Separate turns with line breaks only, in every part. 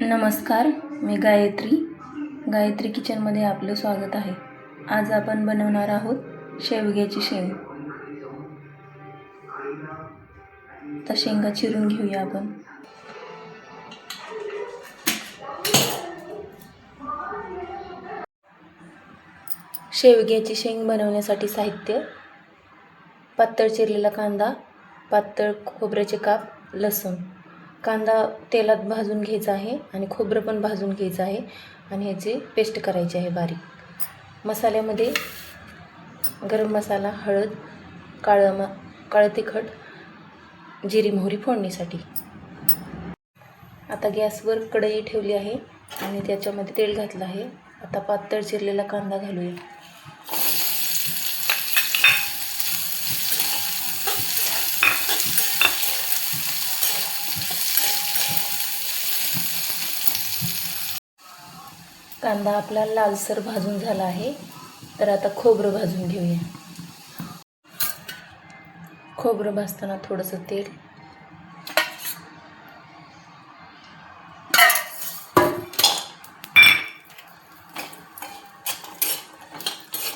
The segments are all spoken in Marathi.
नमस्कार, मी गायत्री किचनमध्ये आपलं स्वागत आहे. आज आपण बनवणार आहोत शेवग्याची शेंग. तर शेंगा चिरून घेऊया आपण. शेवग्याची शेंग बनवण्यासाठी साहित्य: पातळ चिरलेला कांदा, पातळ खोबऱ्याचे काप, लसूण. कांदा तेलात भाजून घ्यायचा आहे आणि खोबरं पण भाजून घ्यायचं आहे आणि ह्याची पेस्ट करायची आहे बारीक. मसाल्यामध्ये गरम मसाला, हळद, काळं तिखट, जिरी मोहरी फोडणीसाठी. आता गॅसवर कढई ठेवली आहे आणि त्याच्यामध्ये तेल घातलं आहे. आता पातळ चिरलेला कांदा घालूया. कांदा आपला लालसर भाजून झाला आहे. तर आता खोबरं भाजून घेऊया. खोबरं भाजताना थोडंसं तेल,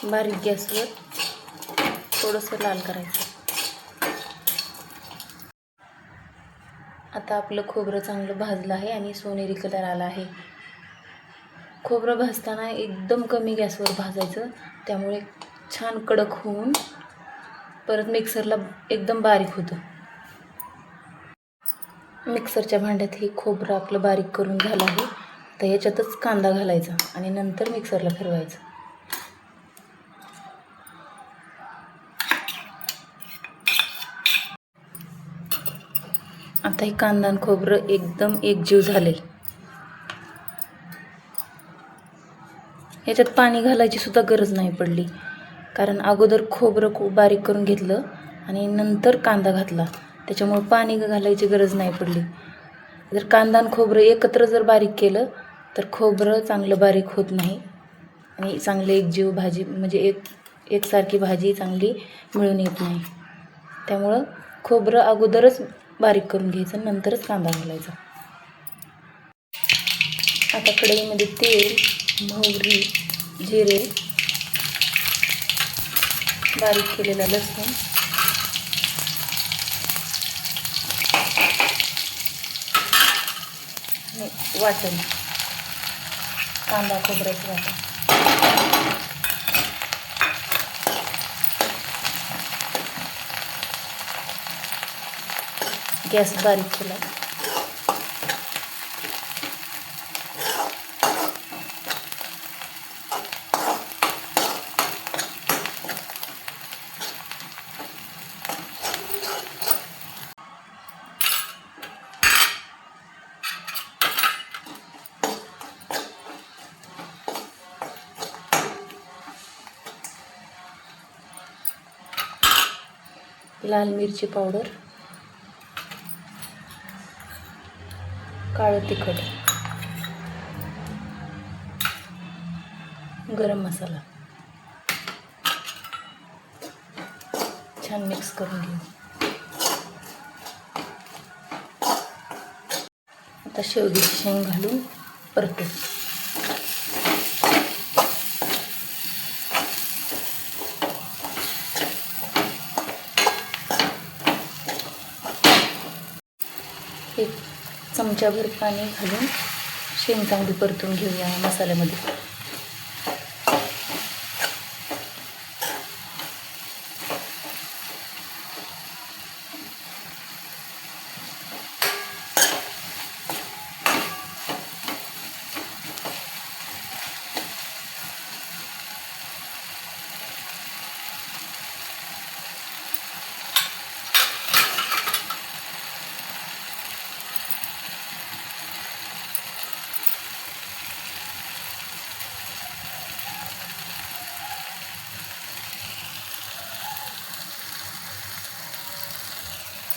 बारीक गॅसवर थोडंसं लाल करायचं. आता आपलं खोबरं चांगलं भाजलं आहे आणि सोनेरी कलर आला आहे. खोबरं भाजताना एकदम कमी गॅसवर भाजायचं, त्यामुळे छान कडक होऊन परत मिक्सरला एकदम बारीक होतं. मिक्सरच्या भांड्यात हे खोबरं आपलं बारीक करून झालं आहे. तर याच्यातच कांदा घालायचा आणि नंतर मिक्सरला फिरवायचं. आता हे कांदा आणि खोबरं एकदम एकजीव झाले. याच्यात पाणी घालायची सुद्धा गरज नाही पडली, कारण अगोदर खोबरं खूप बारीक करून घेतलं आणि नंतर कांदा घातला, त्याच्यामुळे पाणी घालायची गरज नाही पडली. जर कांदा आणि खोबरं एकत्र जर बारीक केलं तर खोबरं चांगलं बारीक होत नाही आणि चांगले एकजीव भाजी म्हणजे एकसारखी भाजी चांगली मिळून येत नाही. त्यामुळं खोबरं अगोदरच बारीक करून घ्यायचं, नंतरच कांदा घालायचा. आता कढईमध्ये तेल, मोहरी, जिरे, बारीक केलेला लसूण, वाटण, कांदा खोबऱ्याचं वाटण. गॅस बारीक केला. लाल मिरची पावडर, काळं तिखट, गरम मसाला छान मिक्स करून घेऊ. आता शेवग्याची शेंग घालून परतू. एक चमचाभर पाणी घालून शेंग चांगली परतून घेऊया मसाल्यामध्ये.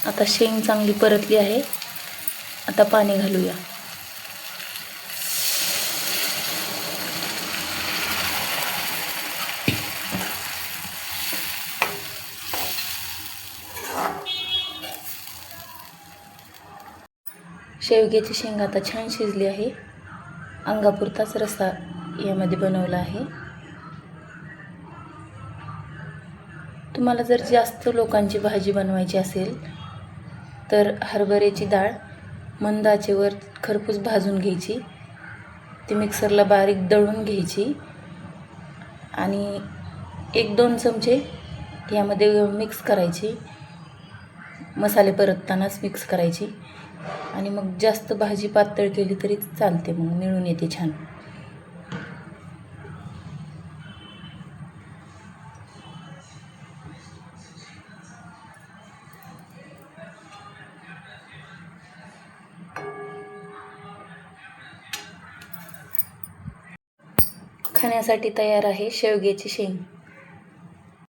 आता शेंग चांगली परतली आहे. आता पाणी घालूया. शेवग्याची शेंग आता छान शिजली आहे. अंगापुरताच रस्सा यामध्ये बनवला आहे. तुम्हाला जर जास्त लोकांची भाजी बनवायची असेल तर हरभऱ्याची डाळ मंद आचेवर खरपूस भाजून घ्यायची, ती मिक्सरला बारीक दळून घ्यायची आणि 1-2 चमचे यामध्ये मिक्स करायची. मसाले परततानाच मिक्स करायची आणि मग जास्त भाजी पातळ केली तरी चालते, मग मिळून येते छान. खाण्यासाठी तयार आहे शेवग्याची शेंग.